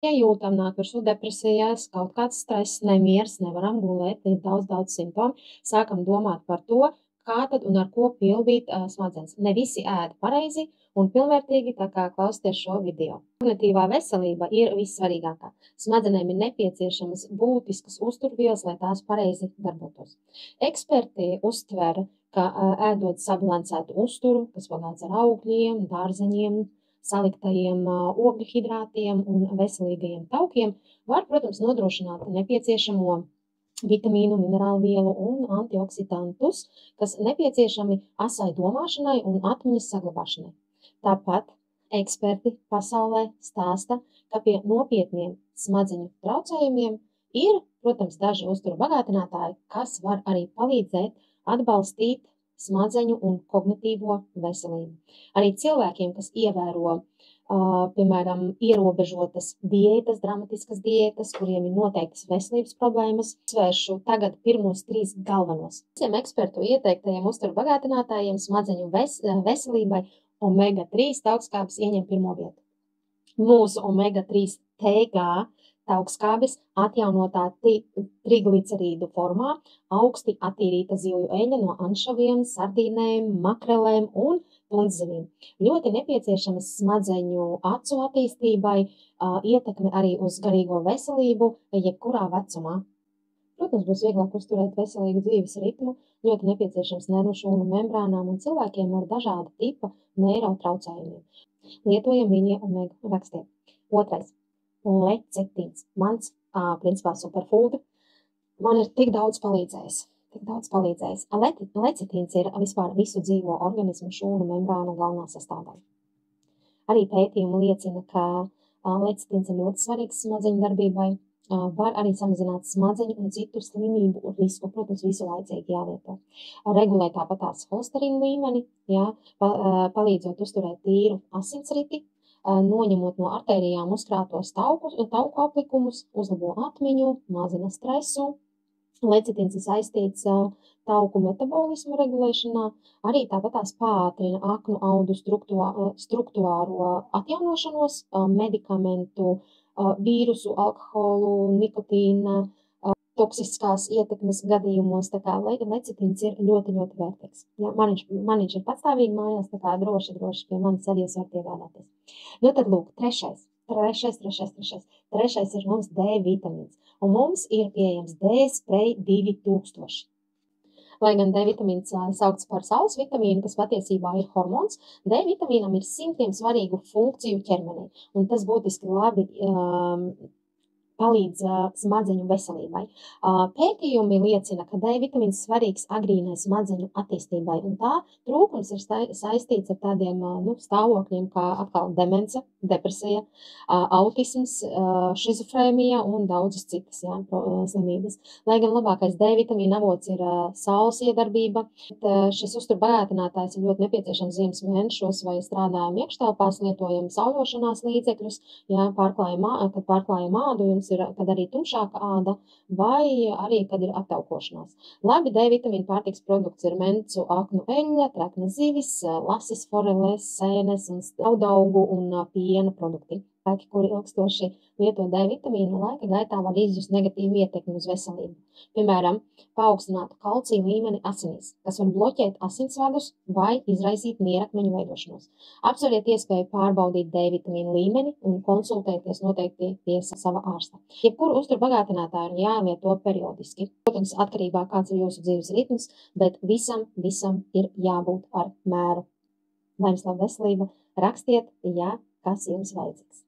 Ja jūtam nāk virsū depresijas, kaut kāds stress, nemieris, nevaram gulēt, ir daudz simptomu, sākam domāt par to, kā tad un ar ko pildīt smadzenes. Ne visi ēda pareizi un pilnvērtīgi, tā kā klausieties šo video. Kognitīvā veselība ir vissvarīgākā. Smadzenēm ir nepieciešamas būtiskas uzturvielas, lai tās pareizi darbotos. Eksperti uztver, ka ēdot sabalansētu uzturu, kas bagāts ar augļiem, dārzeņiem, saliktajiem ogļu hidrātiem un veselīgajiem taukiem, var, protams, nodrošināt nepieciešamo vitamīnu, minerālu vielu un antioksidantus, kas nepieciešami asai domāšanai un atmiņas saglabāšanai. Tāpat eksperti pasaulē stāsta, ka pie nopietniem smadzeņu traucējumiem ir, protams, daži uzturu bagātinātāji, kas var arī palīdzēt atbalstīt smadzeņu un kognitīvo veselību. Arī cilvēkiem, kas ievēro, piemēram, ierobežotas diētas, dramatiskas diētas, kuriem ir noteiktas veselības problēmas, svēršu tagad pirmos 3 galvenos. Visiem ekspertu ieteiktajiem uzturu bagātinātājiem smadzeņu veselībai omega-3 taukskābes ieņem pirmo vietu. Mūsu omega-3 TG taukskābes atjaunotā triglicerīdu formā, augsti attīrīta zivju eļļa no anšoviem, sardīnēm, makrelēm un tundzivīm. Ļoti nepieciešamas smadzeņu acu attīstībai, ietekme arī uz garīgo veselību, jebkurā vecumā. Protams, būs vieglāk uzturēt veselīgu dzīves ritmu, ļoti nepieciešams nervu šūnu membrānām un cilvēkiem ar dažāda tipa neirotraucējumiem. Lietojam viņa omega, rakstiet. Otrais. Lecitīns. Mans, principā, superfood. Man ir tik daudz palīdzējis. Lecitīns ir vispār visu dzīvo organismu šūnu membrānu galvenā sastāvdaļa. Arī pētījumi liecina, ka lecitīns ir ļoti svarīgs smadzeņu darbībai. Var arī samazināt smadzeņu un citu slimību risku, protams, visu laicīgi jālieto. Regulē tāpatās holesterīna līmeni, palīdzot uzturēt tīru asinsriti, noņemot no artērijām uzkrātos tauku aplikumus, uzlabo atmiņu, mazina stresu. Lecitīns ir saistīts tauku metabolismu regulēšanā, arī tāpatās pātrina aknu audu struktūrāro atjaunošanos, medikamentu, vīrusu, alkoholu, nikotīna, toksiskās ietekmes gadījumos, tā kā lecitīns ir ļoti vērtīgs. Ja, man viņš ir patstāvīgi mājās, tā kā droši pie manis arī jūs varat iegādāties. Nu tad lūk, trešais ir mums D vitamīns, un mums ir pieejams D spray 2000. Lai gan D vitamīns saukts par saules vitamīnu, kas patiesībā ir hormons, D vitamīnam ir simtiem svarīgu funkciju ķermenī, un tas būtiski labi palīdz smadzeņu veselībai. Pētījumi liecina, ka D vitamīns svarīgs agrīnai smadzeņu attīstībai, un tā trūkums ir saistīts ar tādiem stāvokļiem kā atkal demence, depresija, autisms, šizofrēmija un daudzas citas slimības. Lai gan labākais D vitamīna avots ir saules iedarbība, šis uzturu bagātinātājs ir ļoti nepieciešams ziemas mēnešos vai strādājam iekštelpās, lietojam sauļošanās līdzekļus, kad pārklājam ādu, jums ir, kad arī tumšāka āda, vai arī, kad ir aptaukošanās. Labi D vitamīna pārtiks produkts ir mencu aknu eļļa, trekna zivis, lasis, foreles, sēnes un audaugu un piena produkti. Kuri ilgstoši lieto D vitamīnu, laika gaitā var izjust negatīvu ietekmi uz veselību. Piemēram, paaugstinātu kalcija līmeni asinīs, kas var bloķēt asinsvadus vai izraisīt nierakmeņu veidošanos. Apsveriet iespēju pārbaudīt D vitamīnu līmeni un konsultēties noteikti pie sava ārsta. Jebkuru uzturu bagātinātāju ir jālieto periodiski. Protams, atkarībā kāds ir jūsu dzīves ritms, bet visam ir jābūt ar mēru. Lai jums laba veselība, rakstiet, ja kas jums vajadzīgs.